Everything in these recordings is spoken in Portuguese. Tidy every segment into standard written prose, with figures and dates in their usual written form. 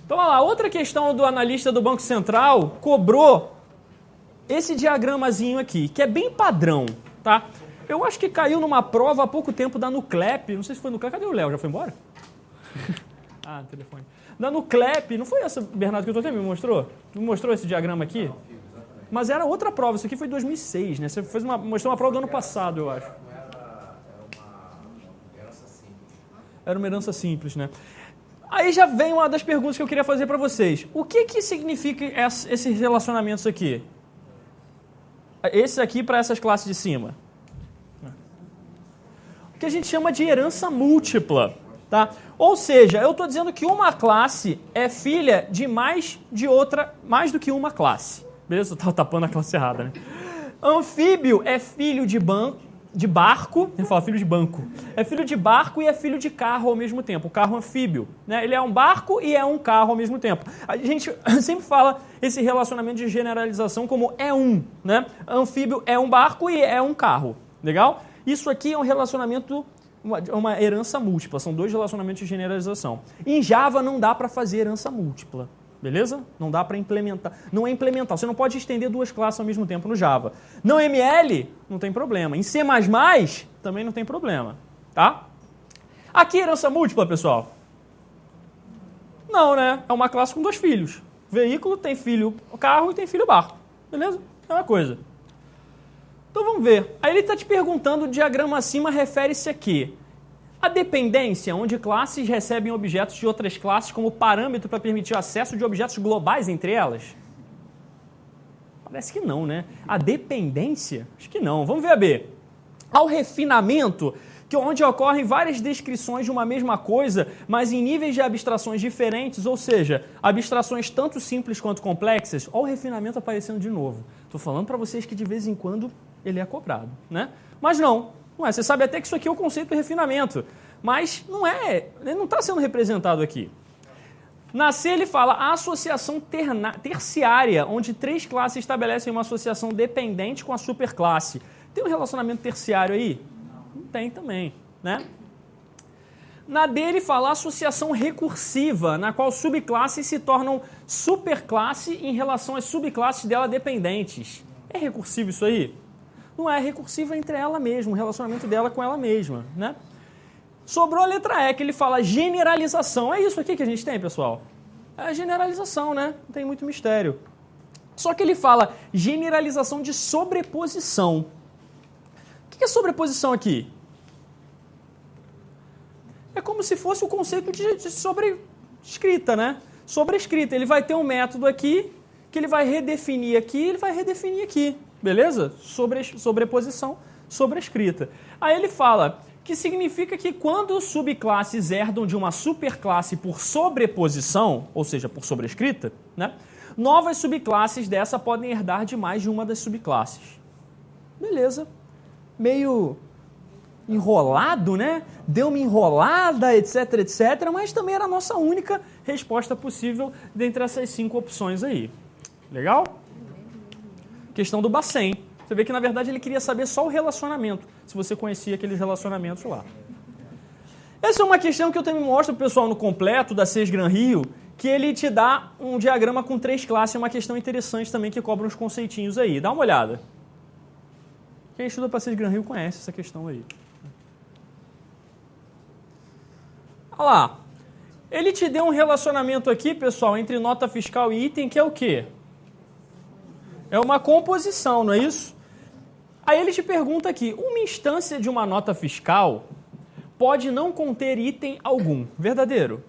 Então, olha lá, outra questão do analista do Banco Central cobrou esse diagramazinho aqui, que é bem padrão, tá? Eu acho que caiu numa prova há pouco tempo da Nuclep, não sei se foi Nuclep, cadê o Léo? Já foi embora? Ah, telefone. Da Nuclep, não foi essa, Bernardo, que o Totem me mostrou? Tu mostrou esse diagrama aqui? Mas era outra prova, isso aqui foi 2006, né? Você mostrou uma prova do ano passado, eu acho. Era uma herança simples, né? Aí já vem uma das perguntas que eu queria fazer para vocês. O que significa esses relacionamentos aqui? Esse aqui para essas classes de cima. O que a gente chama de herança múltipla, tá? Ou seja, eu estou dizendo que uma classe é filha de mais do que uma classe. Beleza? Eu estava tapando a classe errada, né? Anfíbio é filho de barco, eu falo filho de banco, é filho de barco e é filho de carro ao mesmo tempo, o carro anfíbio, né? Ele é um barco e é um carro ao mesmo tempo. A gente sempre fala esse relacionamento de generalização como né? Anfíbio é um barco e é um carro, legal? Isso aqui é um relacionamento, uma herança múltipla, são dois relacionamentos de generalização. Em Java não dá para fazer herança múltipla. Beleza? Não dá para implementar. Não é implementar. Você não pode estender duas classes ao mesmo tempo no Java. No ML, não tem problema. Em C++, também não tem problema. Tá? Aqui, herança múltipla, pessoal? Não, né? É uma classe com dois filhos. Veículo tem filho carro e tem filho barco. Beleza? É uma coisa. Então vamos ver. Aí ele está te perguntando, o diagrama acima refere-se a quê? A dependência, onde classes recebem objetos de outras classes como parâmetro para permitir o acesso de objetos globais entre elas? Parece que não, né? A dependência? Acho que não. Vamos ver a B. Ao refinamento, onde ocorrem várias descrições de uma mesma coisa, mas em níveis de abstrações diferentes, ou seja, abstrações tanto simples quanto complexas. Olha o refinamento aparecendo de novo. Estou falando para vocês que de vez em quando ele é cobrado, né? Mas não. Não é. Você sabe até que isso aqui é o conceito de refinamento, mas não é, ele não está sendo representado aqui. Na C ele fala a associação terciária, onde três classes estabelecem uma associação dependente com a superclasse. Tem um relacionamento terciário aí? Não tem também, né? Na D ele fala associação recursiva, na qual subclasses se tornam superclasse em relação às subclasses dela dependentes. É recursivo isso aí? Não é recursiva entre ela mesma, o relacionamento dela com ela mesma, né? Sobrou a letra E, que ele fala generalização. É isso aqui que a gente tem, pessoal? É generalização, né? Não tem muito mistério. Só que ele fala generalização de sobreposição. O que é sobreposição aqui? É como se fosse o conceito de sobrescrita, né? Sobrescrita. Ele vai ter um método aqui, que ele vai redefinir aqui, ele vai redefinir aqui. Beleza? Sobreposição, sobrescrita. Aí ele fala que significa que quando subclasses herdam de uma superclasse por sobreposição, ou seja, por sobrescrita, né, novas subclasses dessa podem herdar de mais de uma das subclasses. Beleza. Meio enrolado, né? Deu uma enrolada, etc, etc, mas também era a nossa única resposta possível dentre essas 5 opções aí. Legal? Questão do Bacen. Você vê que, na verdade, ele queria saber só o relacionamento, se você conhecia aqueles relacionamentos lá. Essa é uma questão que eu também mostro para o pessoal no completo da CES Gran Rio, que ele te dá um diagrama com 3 classes, é uma questão interessante também que cobra uns conceitinhos aí. Dá uma olhada. Quem estuda para CES Gran Rio conhece essa questão aí. Olha lá. Ele te deu um relacionamento aqui, pessoal, entre nota fiscal e item, que é o quê? É uma composição, não é isso? Aí ele te pergunta aqui, uma instância de uma nota fiscal pode não conter item algum, verdadeiro?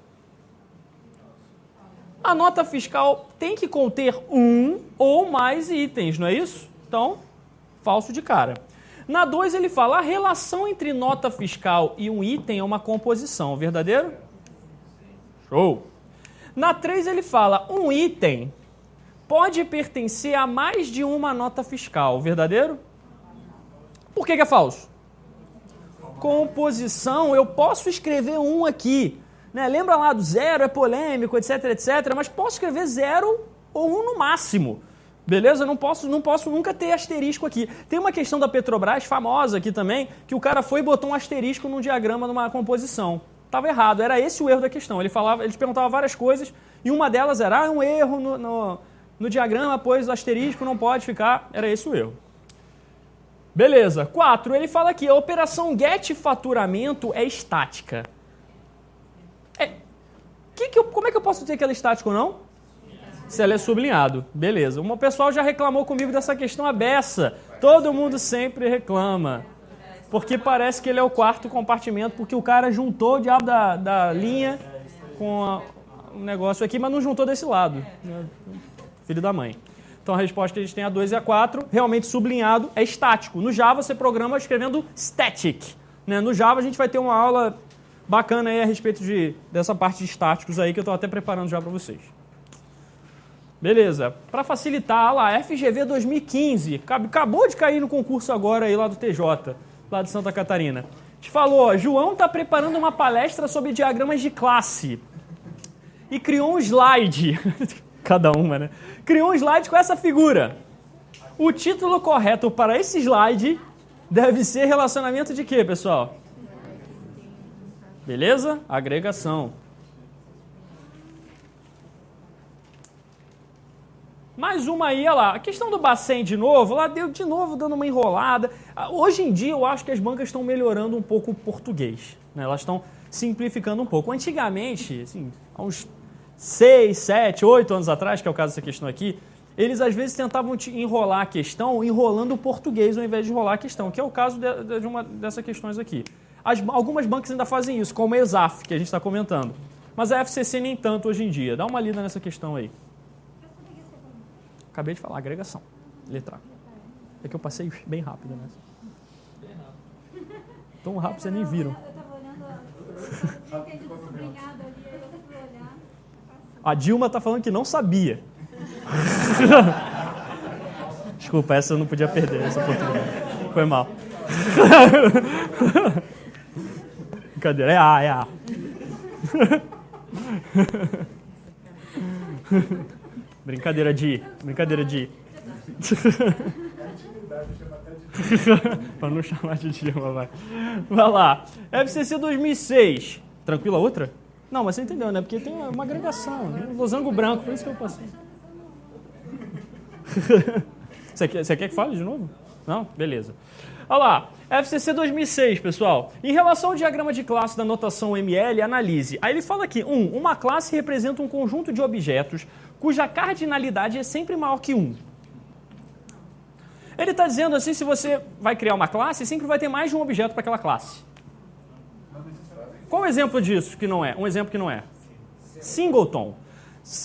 A nota fiscal tem que conter um ou mais itens, não é isso? Então, falso de cara. Na 2 ele fala, a relação entre nota fiscal e um item é uma composição, verdadeiro? Show! Na 3 ele fala, um item pode pertencer a mais de uma nota fiscal, verdadeiro? Por que é falso? Composição, eu posso escrever um aqui, né? Lembra lá do 0, é polêmico, etc, etc, mas posso escrever 0 ou 1 no máximo, beleza? Não posso nunca ter asterisco aqui. Tem uma questão da Petrobras famosa aqui também, que o cara foi e botou um asterisco num diagrama numa composição. estava errado. Era esse o erro da questão. Eles perguntavam várias coisas e uma delas era um erro no diagrama, pois o asterisco não pode ficar. Era esse o erro. Beleza. 4. Ele fala aqui, a operação get faturamento é estática. Como é que eu posso dizer que ela é estática ou não? Se ela é sublinhado. Beleza. O pessoal já reclamou comigo dessa questão a beça. Todo mundo sempre reclama. Porque parece que ele é o quarto compartimento, porque o cara juntou o diabo da linha com o negócio aqui, mas não juntou desse lado. Filho da mãe. Então a resposta que a gente tem a 2 e a 4, realmente sublinhado, é estático. No Java você programa escrevendo static. Né? No Java a gente vai ter uma aula bacana aí a respeito dessa parte de estáticos aí, que eu estou até preparando já para vocês. Beleza. Para facilitar, lá, FGV 2015. Acabou de cair no concurso agora aí lá do TJ, lá de Santa Catarina. Te falou, João está preparando uma palestra sobre diagramas de classe. E criou um slide. Cada uma, né? Criou um slide com essa figura. O título correto para esse slide deve ser relacionamento de quê, pessoal? Beleza? Agregação. Mais uma aí, olha lá. A questão do Bacen de novo, lá deu de novo dando uma enrolada. Hoje em dia eu acho que as bancas estão melhorando um pouco o português. Né? Elas estão simplificando um pouco. Antigamente, assim, há uns 6, 7, 8 anos atrás, que é o caso dessa questão aqui, eles às vezes tentavam enrolar a questão enrolando o português ao invés de enrolar a questão, que é o caso de uma dessas questões aqui. Algumas bancas ainda fazem isso, como a ESAF, que a gente está comentando. Mas a FCC nem tanto hoje em dia. Dá uma lida nessa questão aí. Acabei de falar, agregação. Letra A. É que eu passei bem rápido, né? Bem rápido. Tão rápido que vocês nem viram. Eu estava olhando, eu entendi do sublinhado ali, aí eu fui olhar. A Dilma está falando que não sabia. Desculpa, essa eu não podia perder, essa oportunidade. Foi mal. Brincadeira, é A. Brincadeira de. Para não chamar de Dilma, vai. Vai lá. FCC 2006. Tranquila a outra? Não, mas você entendeu, né? Porque tem uma agregação. Um losango branco, por isso que eu passei. Você quer que fale de novo? Não? Beleza. Olha lá. FCC 2006, pessoal. Em relação ao diagrama de classe da notação ML, analise. Aí ele fala aqui, uma classe representa um conjunto de objetos cuja cardinalidade é sempre maior que 1. Ele está dizendo assim, se você vai criar uma classe, sempre vai ter mais de um objeto para aquela classe. Qual o exemplo disso que não é? Um exemplo que não é. Singleton.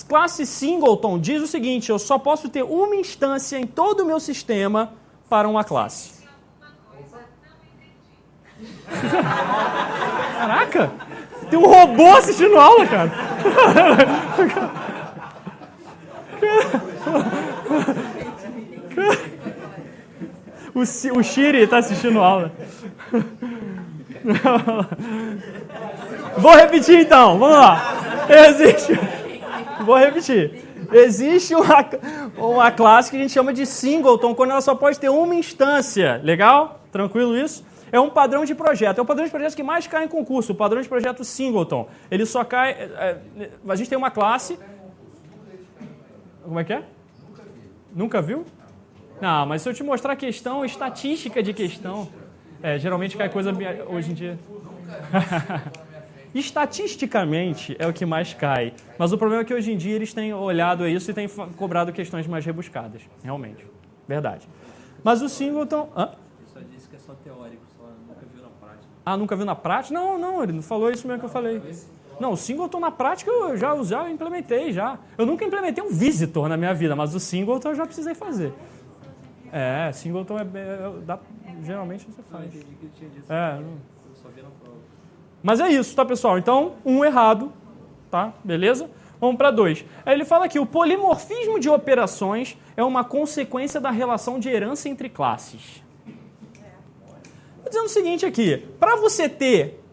Classe Singleton diz o seguinte, eu só posso ter uma instância em todo o meu sistema para uma classe. Caraca! Tem um robô assistindo aula, cara. O Shiri está assistindo aula. Vou repetir então, vamos lá. Vou repetir. Existe uma classe que a gente chama de singleton, quando ela só pode ter uma instância. Legal? Tranquilo isso? É um padrão de projeto. É o padrão de projeto que mais cai em concurso, o padrão de projeto singleton. Ele só cai... A gente tem uma classe... Como é que é? Nunca viu? Não, mas se eu te mostrar a questão, estatística de questão... geralmente cai coisa hoje em dia... Estatisticamente é o que mais cai. Mas o problema é que hoje em dia eles têm olhado a isso e têm cobrado questões mais rebuscadas. Realmente. Verdade. Mas o singleton... Hã? Ele só disse que é só teórico, só nunca viu na prática. Ah, nunca viu na prática? Não, ele não falou isso mesmo que eu falei. Não, o singleton na prática eu já implementei, já. Eu nunca implementei um visitor na minha vida, mas o singleton eu já precisei fazer. Singleton geralmente você faz. Eu entendi que ele tinha dito. Eu só vi na prova. Mas é isso, tá, pessoal? Então, errado, tá? Beleza? Vamos para 2. Aí ele fala aqui, o polimorfismo de operações é uma consequência da relação de herança entre classes. Estou dizendo o seguinte aqui, para você ter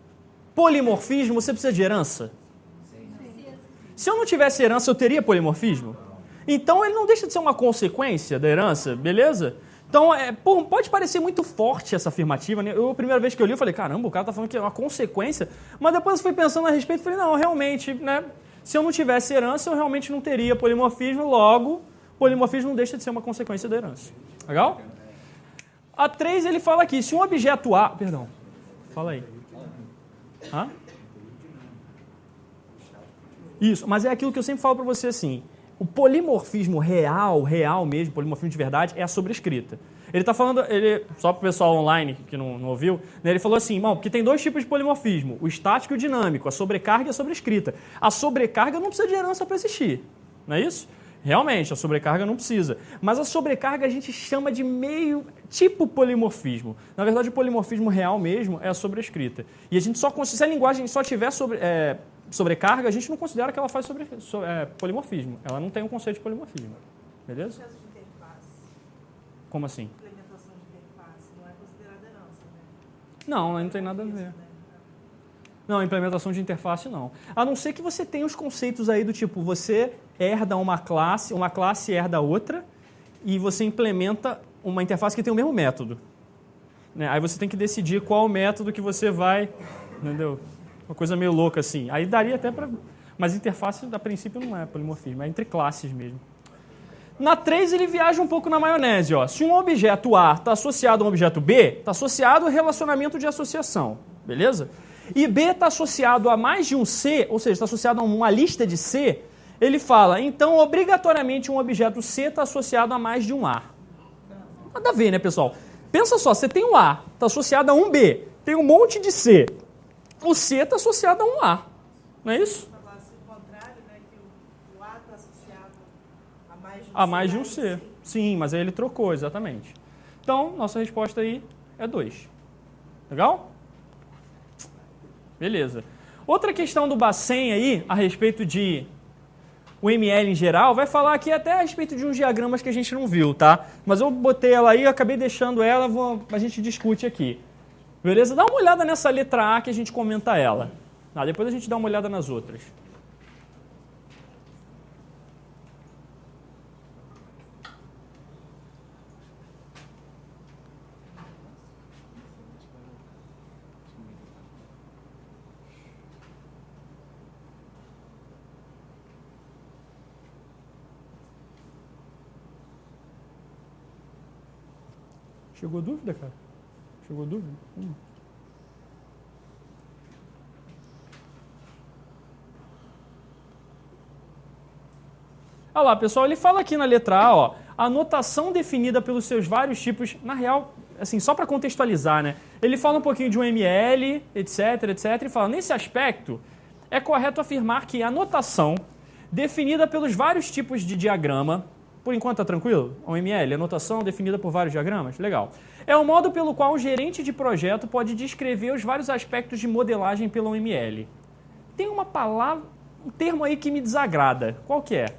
polimorfismo, você precisa de herança? Se eu não tivesse herança, eu teria polimorfismo? Então, ele não deixa de ser uma consequência da herança, beleza? Então, pode parecer muito forte essa afirmativa, né? A primeira vez que eu li, eu falei, caramba, o cara tá falando que é uma consequência, mas depois eu fui pensando a respeito e falei, não, realmente, né? Se eu não tivesse herança, eu realmente não teria polimorfismo, logo, polimorfismo não deixa de ser uma consequência da herança. Legal? A 3, ele fala aqui, se um objeto A... Perdão, fala aí. Hã? Isso, mas é aquilo que eu sempre falo para você assim, o polimorfismo real mesmo, polimorfismo de verdade, é a sobrescrita. Ele está falando, só para o pessoal online que não ouviu, né, ele falou assim, porque tem dois tipos de polimorfismo, o estático e o dinâmico, a sobrecarga e a sobrescrita. A sobrecarga não precisa de herança para existir, não é isso? Realmente, a sobrecarga não precisa. Mas a sobrecarga a gente chama de meio tipo polimorfismo. Na verdade, o polimorfismo real mesmo é a sobrescrita. E a gente se a linguagem só tiver sobrecarga, a gente não considera que ela faz polimorfismo. Ela não tem um conceito de polimorfismo. Beleza? Processo de interface. Como assim? Implementação de interface não é considerada herança, né? Não tem nada a ver. Não, implementação de interface não. A não ser que você tenha os conceitos aí do tipo, você herda uma classe herda outra, e você implementa uma interface que tem o mesmo método. Né? Aí você tem que decidir qual método que você vai, entendeu? Uma coisa meio louca assim. Aí daria até para... Mas interface, a princípio, não é polimorfismo, é entre classes mesmo. Na 3, ele viaja um pouco na maionese. Ó. Se um objeto A está associado a um objeto B, está associado ao relacionamento de associação. Beleza? E B está associado a mais de um C, ou seja, está associado a uma lista de C, ele fala, então, obrigatoriamente, um objeto C está associado a mais de um A. Nada a ver, né, pessoal? Pensa só, você tem um A, está associado a um B, tem um monte de C. O C está associado a um A, não é isso? O contrário, né, que o A está associado a mais de um C. Sim, mas aí ele trocou, exatamente. Então, nossa resposta aí é 2. Legal? Beleza. Outra questão do Bacen aí, a respeito de o ML em geral, vai falar aqui até a respeito de uns diagramas que a gente não viu, tá? Mas eu botei ela aí, acabei deixando ela, a gente discute aqui. Beleza? Dá uma olhada nessa letra A que a gente comenta ela. Depois a gente dá uma olhada nas outras. Chegou dúvida, cara? Chegou dúvida? Olha lá, pessoal, ele fala aqui na letra A, ó, a notação definida pelos seus vários tipos, na real, assim, só para contextualizar, né? Ele fala um pouquinho de um ML, etc, e fala, nesse aspecto, é correto afirmar que a notação definida pelos vários tipos de diagrama, por enquanto tá tranquilo? O ML, a notação definida por vários diagramas? Legal. É o modo pelo qual o gerente de projeto pode descrever os vários aspectos de modelagem pelo ML. Tem uma palavra, um termo aí que me desagrada. Qual que é?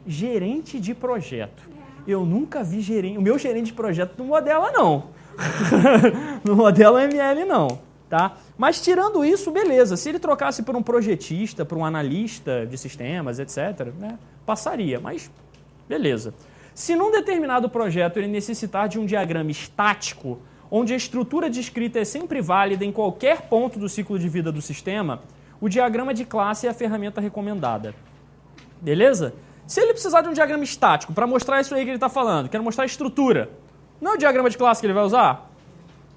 Gerente de projeto. Eu nunca vi o meu gerente de projeto não modela, não. Não modela ML, não. Tá? Mas tirando isso, beleza. Se ele trocasse por um projetista, por um analista de sistemas, etc., né, passaria, mas beleza. Se num determinado projeto ele necessitar de um diagrama estático, onde a estrutura descrita é sempre válida em qualquer ponto do ciclo de vida do sistema, o diagrama de classe é a ferramenta recomendada. Beleza? Se ele precisar de um diagrama estático para mostrar isso aí que ele está falando, quero mostrar a estrutura, não é o diagrama de classe que ele vai usar?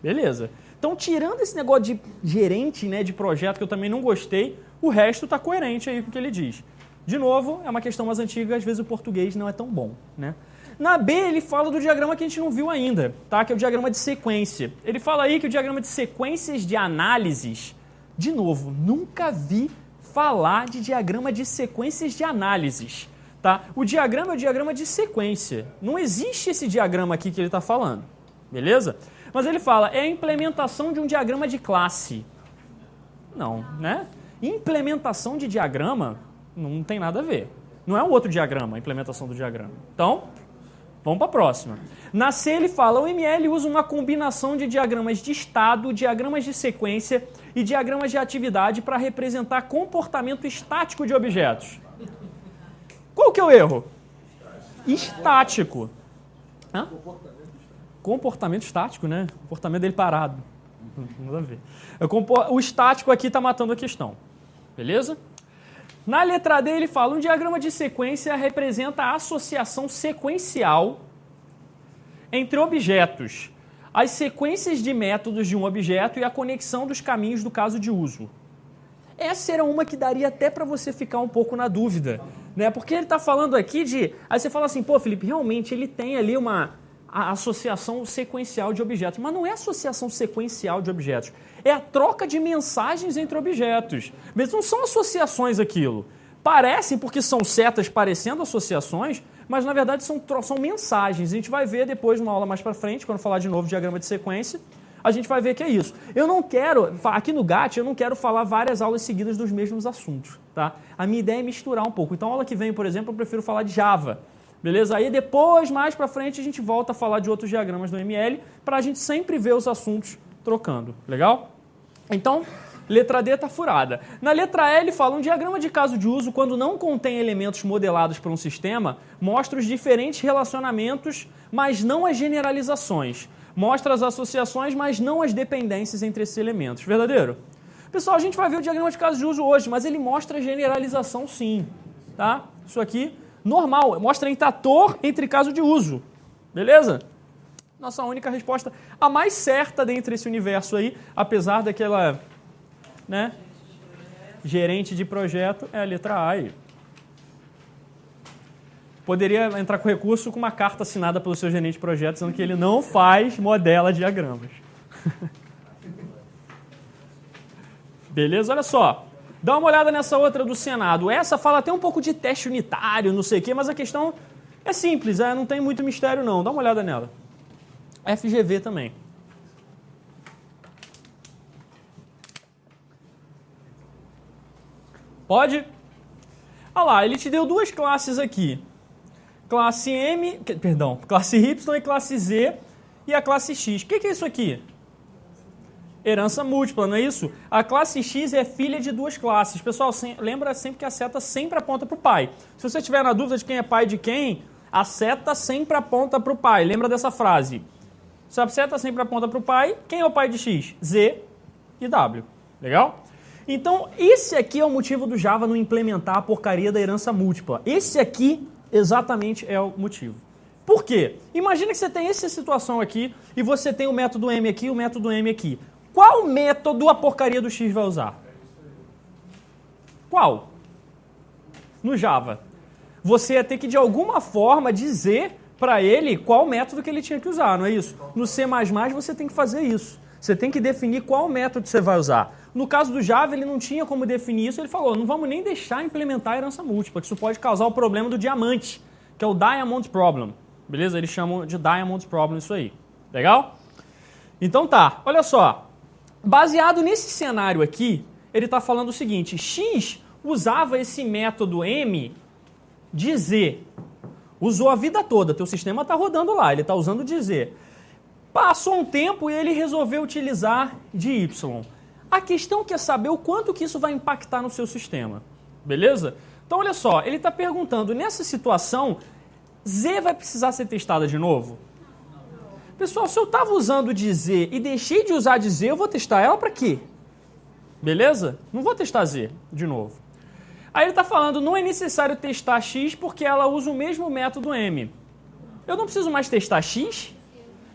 Beleza. Então, tirando esse negócio de gerente, né, de projeto, que eu também não gostei, o resto está coerente aí com o que ele diz. De novo, é uma questão mais antiga, às vezes o português não é tão bom, né? Na B, ele fala do diagrama que a gente não viu ainda, tá? Que é o diagrama de sequência. Ele fala aí que o diagrama de sequências de análises, de novo, nunca vi falar de diagrama de sequências de análises, tá? O diagrama é o diagrama de sequência. Não existe esse diagrama aqui que ele está falando, beleza? Mas ele fala, é a implementação de um diagrama de classe. Não, né? Implementação de diagrama não tem nada a ver. Não é um outro diagrama, a implementação do diagrama. Então, vamos para a próxima. Na C ele fala, o ML usa uma combinação de diagramas de estado, diagramas de sequência e diagramas de atividade para representar comportamento estático de objetos. Qual que é o erro? Estático. Hã? Comportamento estático, né? O comportamento dele parado. Nada a ver. O estático aqui está matando a questão. Beleza? Na letra D ele fala, um diagrama de sequência representa a associação sequencial entre objetos, as sequências de métodos de um objeto e a conexão dos caminhos do caso de uso. Essa era uma que daria até para você ficar um pouco na dúvida, né? Porque ele está falando aqui de... Aí você fala assim, pô, Felipe, realmente ele tem ali a associação sequencial de objetos. Mas não é associação sequencial de objetos. É a troca de mensagens entre objetos. Mas não são associações aquilo. Parecem porque são setas parecendo associações, mas na verdade são mensagens. A gente vai ver depois, numa aula mais para frente, quando falar de novo diagrama de sequência, a gente vai ver que é isso. Eu não quero, aqui no GAT, eu não quero falar várias aulas seguidas dos mesmos assuntos, tá? A minha ideia é misturar um pouco. Então, a aula que vem, por exemplo, eu prefiro falar de Java, beleza? Aí depois, mais pra frente, a gente volta a falar de outros diagramas do ML para a gente sempre ver os assuntos trocando, legal? Então, letra D está furada. Na letra E, ele fala, um diagrama de caso de uso, quando não contém elementos modelados por um sistema, mostra os diferentes relacionamentos, mas não as generalizações. Mostra as associações, mas não as dependências entre esses elementos. Verdadeiro? Pessoal, a gente vai ver o diagrama de caso de uso hoje, mas ele mostra a generalização sim, tá? Isso aqui, normal, mostra intrator entre caso de uso, beleza? Nossa única resposta, a mais certa dentre esse universo aí, apesar daquela, né, gerente de projeto, é a letra A aí. Poderia entrar com recurso com uma carta assinada pelo seu gerente de projeto, dizendo que ele não modela diagramas. Beleza? Olha só. Dá uma olhada nessa outra do Senado. Essa fala até um pouco de teste unitário, não sei o quê, mas a questão é simples, não tem muito mistério não. Dá uma olhada nela. FGV também. Pode? Olha lá, ele te deu duas classes aqui. Classe classe Y e classe Z e a classe X. O que é isso aqui? Herança múltipla, não é isso? A classe X é filha de duas classes. Pessoal, lembra sempre que a seta sempre aponta para o pai. Se você estiver na dúvida de quem é pai de quem, a seta sempre aponta para o pai. Lembra dessa frase? Se a seta sempre aponta para o pai, quem é o pai de X? Z e W. Legal? Então, esse aqui é o motivo do Java não implementar a porcaria da herança múltipla. Esse aqui exatamente é o motivo. Por quê? Imagina que você tem essa situação aqui e você tem o método M aqui e o método M aqui. Qual método a porcaria do X vai usar? Qual? No Java. Você ia ter que, de alguma forma, dizer para ele qual método que ele tinha que usar, não é isso? No C++ você tem que fazer isso. Você tem que definir qual método você vai usar. No caso do Java, ele não tinha como definir isso. Ele falou, não vamos nem deixar implementar a herança múltipla, que isso pode causar o problema do diamante, que é o Diamond Problem. Beleza? Eles chamam de Diamond Problem isso aí. Legal? Então tá, olha só. Baseado nesse cenário aqui, ele está falando o seguinte, X usava esse método M de Z. Usou a vida toda, teu sistema está rodando lá, ele está usando de Z. Passou um tempo e ele resolveu utilizar de Y. A questão é saber o quanto que isso vai impactar no seu sistema. Beleza? Então, olha só, ele está perguntando, nessa situação, Z vai precisar ser testada de novo? Pessoal, se eu estava usando de Z e deixei de usar de Z, eu vou testar ela para quê? Beleza? Não vou testar Z de novo. Aí ele está falando, não é necessário testar X porque ela usa o mesmo método M. Eu não preciso mais testar X?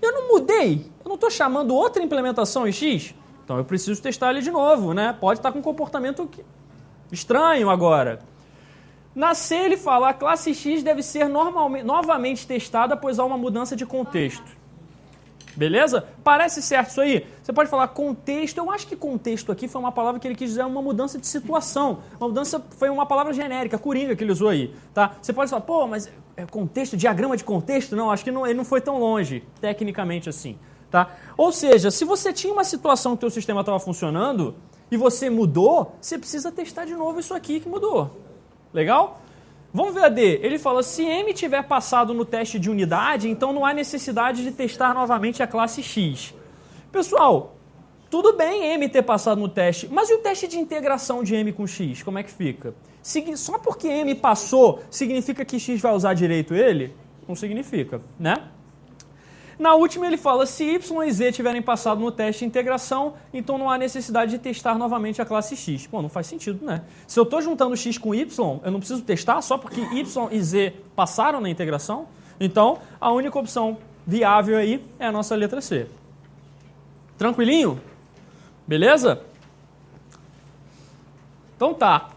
Eu não mudei, eu não estou chamando outra implementação em X, então eu preciso testar ele de novo, né? Pode estar com um comportamento estranho agora. Na C ele fala, a classe X deve ser novamente testada, pois há uma mudança de contexto. Beleza? Parece certo isso aí? Você pode falar contexto, eu acho que contexto aqui foi uma palavra que ele quis dizer uma mudança de situação. Uma mudança, foi uma palavra genérica, coringa que ele usou aí. Tá? Você pode falar, pô, mas é contexto, diagrama de contexto? Não, acho que ele não foi tão longe, tecnicamente assim. Tá? Ou seja, se você tinha uma situação que o teu sistema estava funcionando e você mudou, você precisa testar de novo isso aqui que mudou. Legal? Vamos ver a D. Ele fala, se M tiver passado no teste de unidade, então não há necessidade de testar novamente a classe X. Pessoal, tudo bem M ter passado no teste, mas e o teste de integração de M com X? Como é que fica? Só porque M passou, significa que X vai usar direito ele? Não significa, né? Na última ele fala, se Y e Z tiverem passado no teste de integração, então não há necessidade de testar novamente a classe X. Pô, não faz sentido, né? Se eu estou juntando X com Y, eu não preciso testar só porque Y e Z passaram na integração? Então, a única opção viável aí é a nossa letra C. Tranquilinho? Beleza? Então tá.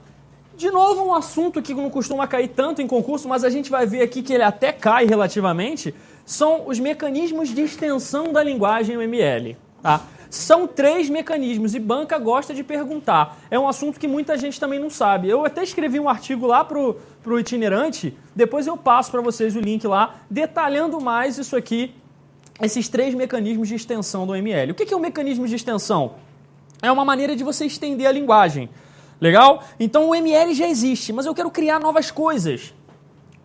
De novo, um assunto que não costuma cair tanto em concurso, mas a gente vai ver aqui que ele até cai relativamente, são os mecanismos de extensão da linguagem UML. Tá? São 3 mecanismos e banca gosta de perguntar. É um assunto que muita gente também não sabe. Eu até escrevi um artigo lá pro itinerante, depois eu passo para vocês o link lá, detalhando mais isso aqui, esses 3 mecanismos de extensão do UML. O que é um mecanismo de extensão? É uma maneira de você estender a linguagem. Legal? Então o ML já existe, mas eu quero criar novas coisas.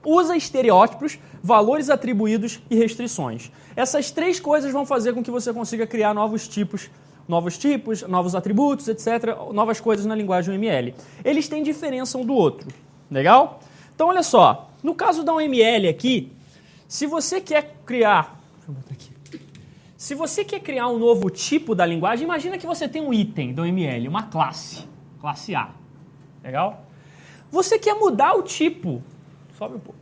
Usa estereótipos, valores atribuídos e restrições. Essas 3 coisas vão fazer com que você consiga criar novos tipos, novos atributos, etc., novas coisas na linguagem UML. Eles têm diferença um do outro. Legal? Então olha só, no caso da UML aqui, se você quer criar... Deixa eu botar aqui. Se você quer criar um novo tipo da linguagem, imagina que você tem um item da UML, uma classe A. Legal? Você quer mudar o tipo. Sobe um pouco.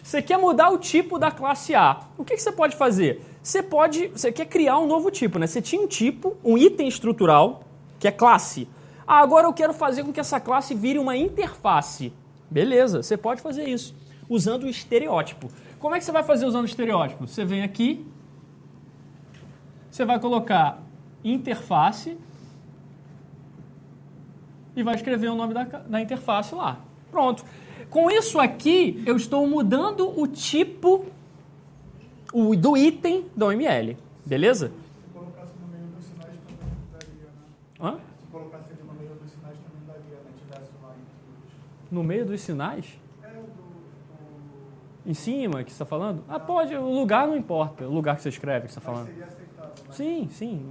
Você quer mudar o tipo da classe A. O que você pode fazer? Você quer criar um novo tipo, né? Você tinha um tipo, um item estrutural, que é classe. Agora eu quero fazer com que essa classe vire uma interface. Beleza, você pode fazer isso, usando o estereótipo. Como é que você vai fazer usando o estereótipo? Você vem aqui, você vai colocar interface e vai escrever o nome da interface lá. Pronto. Com isso aqui, eu estou mudando o tipo do item da UML. Beleza? Se colocasse no meio dos sinais também daria, né? Hã? Se colocasse ele no meio dos sinais também daria, né? Tivesse lá entre No meio dos sinais? os... Em cima que você está falando? Ah, pode. O lugar não importa. O lugar que você escreve que você está falando. Seria aceitável, né? Sim, sim.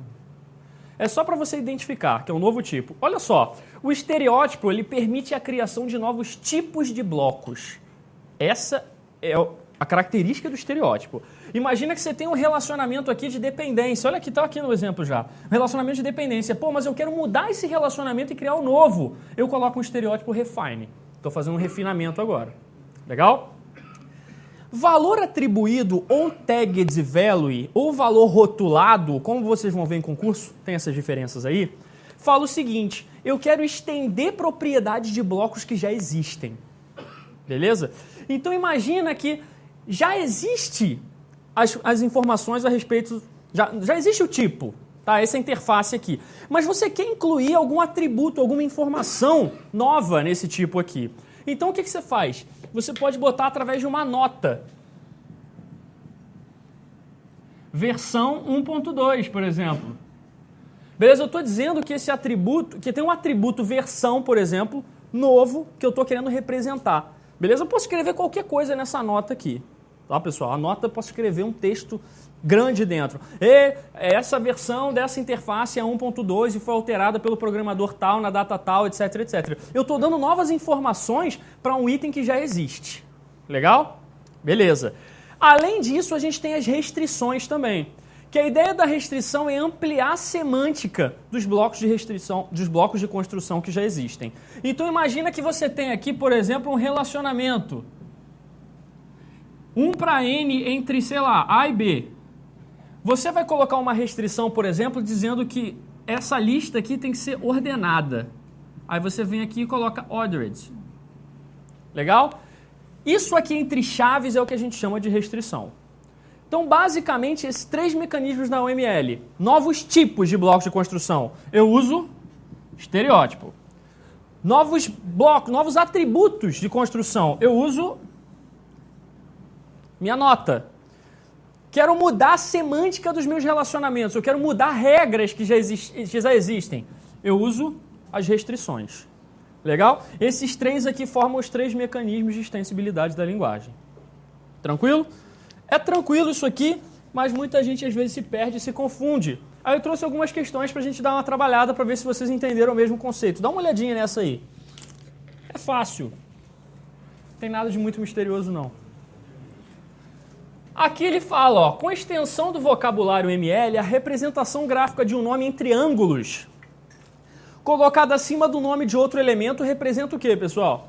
É só para você identificar, que é um novo tipo. Olha só, o estereótipo ele permite a criação de novos tipos de blocos. Essa é a característica do estereótipo. Imagina que você tem um relacionamento aqui de dependência. Olha aqui, está aqui no exemplo já. Um relacionamento de dependência. Pô, mas eu quero mudar esse relacionamento e criar um novo. Eu coloco um estereótipo refine. Estou fazendo um refinamento agora. Legal? Valor atribuído ou tagged value ou valor rotulado, como vocês vão ver em concurso, tem essas diferenças aí, fala o seguinte, eu quero estender propriedades de blocos que já existem. Beleza? Então imagina que já existe as informações a respeito, já existe o tipo, tá? Essa interface aqui. Mas você quer incluir algum atributo, alguma informação nova nesse tipo aqui. Então o que você faz? Você pode botar através de uma nota. Versão 1.2, por exemplo. Beleza? Eu estou dizendo que esse atributo, que tem um atributo versão, por exemplo, novo, que eu estou querendo representar. Beleza? Eu posso escrever qualquer coisa nessa nota aqui. Tá, pessoal? A nota eu posso escrever um texto grande dentro. E essa versão dessa interface é 1.2 e foi alterada pelo programador tal, na data tal, etc, etc. Eu estou dando novas informações para um item que já existe. Legal? Beleza. Além disso, a gente tem as restrições também. Que a ideia da restrição é ampliar a semântica dos blocos de restrição, dos blocos de construção que já existem. Então imagina que você tem aqui, por exemplo, um relacionamento 1 para N entre, sei lá, A e B. Você vai colocar uma restrição, por exemplo, dizendo que essa lista aqui tem que ser ordenada. Aí você vem aqui e coloca ordered. Legal? Isso aqui entre chaves é o que a gente chama de restrição. Então, basicamente, esses 3 mecanismos da UML. Novos tipos de blocos de construção. Eu uso estereótipo. Novos blocos, novos atributos de construção. Eu uso minha nota. Quero mudar a semântica dos meus relacionamentos. Eu quero mudar regras que já existem. Eu uso as restrições. Legal? Esses 3 aqui formam os 3 mecanismos de extensibilidade da linguagem. Tranquilo? É tranquilo isso aqui, mas muita gente às vezes se perde e se confunde. Aí eu trouxe algumas questões para a gente dar uma trabalhada para ver se vocês entenderam o mesmo conceito. Dá uma olhadinha nessa aí. É fácil. Não tem nada de muito misterioso, não. Aqui ele fala, ó, com extensão do vocabulário ML, a representação gráfica de um nome em triângulos colocado acima do nome de outro elemento representa o quê, pessoal?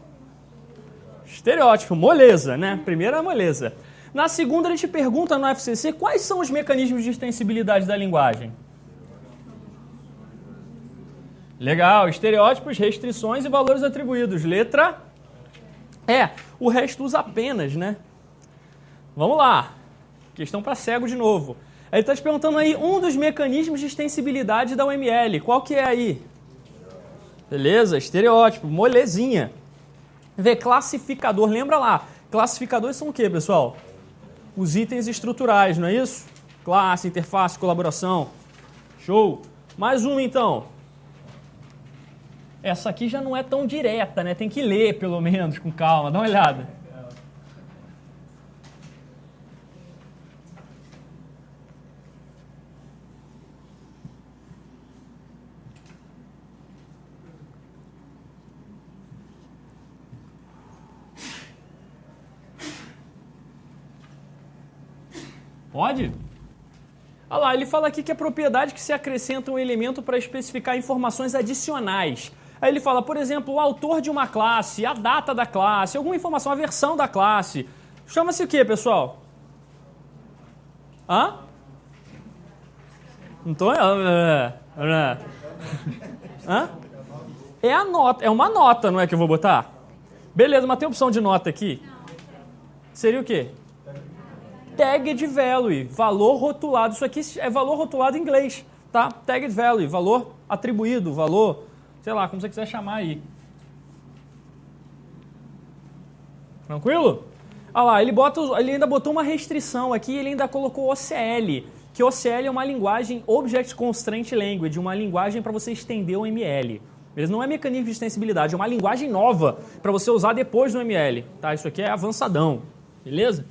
Estereótipo, moleza, né? Primeira moleza. Na segunda, a gente pergunta no FCC quais são os mecanismos de extensibilidade da linguagem. Legal, estereótipos, restrições e valores atribuídos. Letra E. O resto usa apenas, né? Vamos lá. Questão para cego de novo. Ele está te perguntando aí um dos mecanismos de extensibilidade da UML. Qual que é aí? Beleza, estereótipo, molezinha. Vê, classificador, lembra lá. Classificadores são o quê, pessoal? Os itens estruturais, não é isso? Classe, interface, colaboração. Show. Mais uma, então. Essa aqui já não é tão direta, né? Tem que ler, pelo menos, com calma. Dá uma olhada. Pode? Olha lá, ele fala aqui que é propriedade que se acrescenta um elemento para especificar informações adicionais. Aí ele fala, por exemplo, o autor de uma classe, a data da classe, alguma informação, a versão da classe. Chama-se o quê, pessoal? Hã? Não tô... Hã? É a nota, é uma nota, não é que eu vou botar? Beleza, mas tem opção de nota aqui? Seria o quê? Tagged value, valor rotulado. Isso aqui é valor rotulado em inglês, tá? Tagged value, valor atribuído, valor, sei lá, como você quiser chamar aí. Tranquilo? Olha lá, ele ainda botou uma restrição aqui, ele ainda colocou OCL, que OCL é uma linguagem Object Constraint Language, uma linguagem para você estender o ML. Eles não é mecanismo de extensibilidade, é uma linguagem nova para você usar depois do ML, tá? Isso aqui é avançadão, beleza?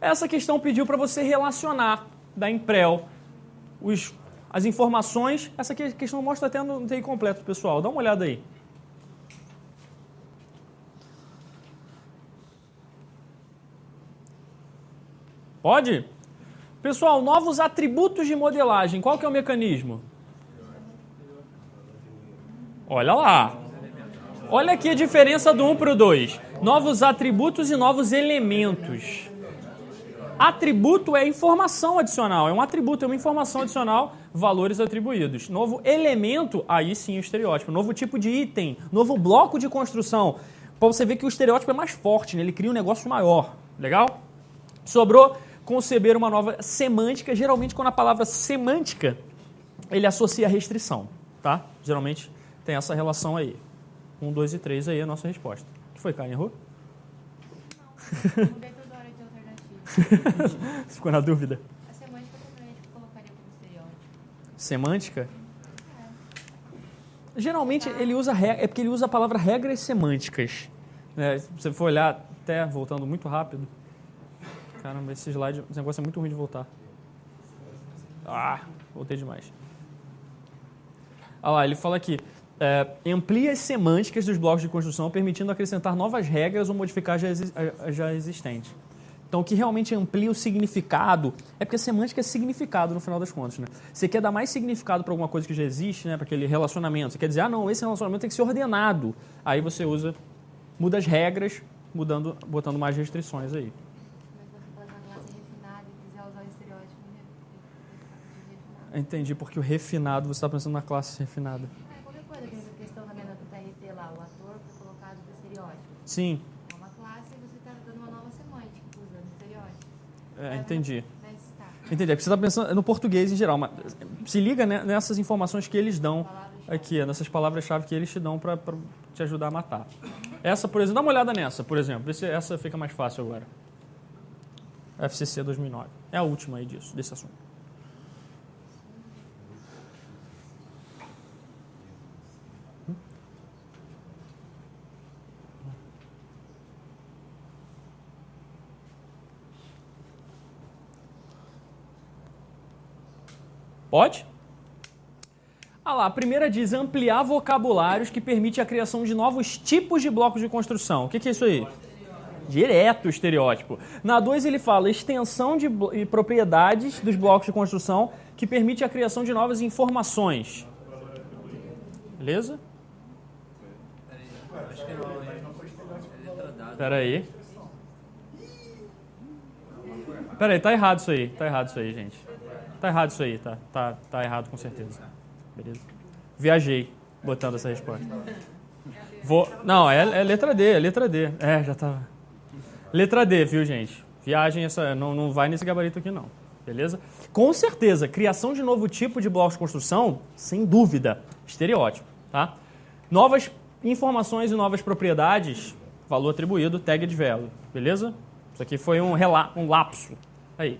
Essa questão pediu para você relacionar da Imprel as informações. Essa questão mostra até no TI completo, pessoal. Dá uma olhada aí. Pode? Pessoal, novos atributos de modelagem. Qual que é o mecanismo? Olha lá. Olha aqui a diferença do 1 para o 2. Novos atributos e novos elementos. Atributo é informação adicional, é um atributo, é uma informação adicional, valores atribuídos. Novo elemento, aí sim o estereótipo. Novo tipo de item, novo bloco de construção. Para você ver que o estereótipo é mais forte, né? Ele cria um negócio maior. Legal? Sobrou conceber uma nova semântica. Geralmente, quando a palavra semântica, ele associa a restrição, tá? Geralmente tem essa relação aí. 1, 2 e 3 aí é a nossa resposta. O que foi, Karen? Errou? Não, mudei toda hora de alternativa. Ficou na dúvida? A semântica também a gente colocaria como estereótipo. Semântica? Geralmente ele usa é porque ele usa a palavra regras semânticas. Se você for olhar, até voltando muito rápido. Caramba, esse slide, esse negócio é muito ruim de voltar. Voltei demais. Olha lá, ele fala aqui. Amplia as semânticas dos blocos de construção, permitindo acrescentar novas regras ou modificar já existentes. Então, o que realmente amplia o significado é porque a semântica é significado no final das contas, né? Você quer dar mais significado para alguma coisa que já existe, né? Para aquele relacionamento. Você quer dizer, não, esse relacionamento tem que ser ordenado. Aí você muda as regras, botando mais restrições aí. Mas você faz uma classe refinada e quiser usar o estereótipo refinado. Entendi, porque o refinado, você está pensando na classe refinada. Qualquer coisa, tem essa questão também do TRT lá, o ator foi colocado do estereótipo. Sim. É uma classe e você está dando uma nova semântica usando estereótipo. Entendi. Mas tá. Entendi, é porque você está pensando no português em geral, mas se liga nessas informações que eles dão aqui, nessas palavras-chave que eles te dão para te ajudar a matar. Essa, por exemplo, dá uma olhada nessa, por exemplo, vê se essa fica mais fácil agora. FCC 2009. É a última aí desse assunto. Pode? Lá, a primeira diz ampliar vocabulários que permite a criação de novos tipos de blocos de construção. O que é isso aí? Direto o estereótipo. Na 2 ele fala extensão e propriedades dos blocos de construção que permite a criação de novas informações. Beleza? Acho que é letra dada. Peraí, tá errado isso aí. Tá errado isso aí, gente. Tá errado isso aí, tá errado com certeza. Beleza? Viajei botando essa resposta. Não, é letra D, é letra D. É, já tava. Letra D, viu, gente? Viagem, não vai nesse gabarito aqui, não. Beleza? Com certeza, criação de novo tipo de blocos de construção, sem dúvida, estereótipo, tá? Novas informações e novas propriedades, valor atribuído, tag de value, beleza? Isso aqui foi um lapso. Aí.